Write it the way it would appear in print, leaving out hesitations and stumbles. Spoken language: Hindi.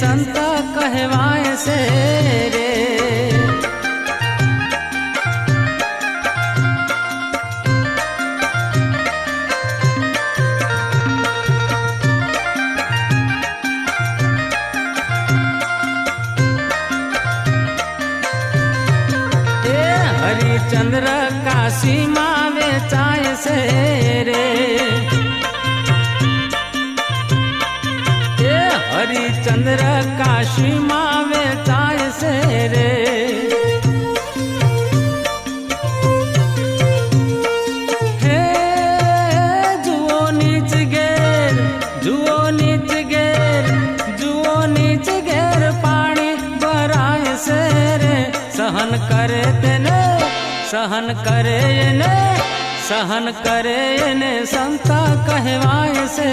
संत कहवाय से रे। हरिचंद्र काशी माँ वेचाय से रे। हरिचंद्र काशी माँ वेचाय से रे। हे जुओ नीच घेर, जुओ नीच घेर, जुओ नीच घेर पानी भराय से रे। सहन करे तेने, सहन करे ने, सहन करे ने संत कहवाय से।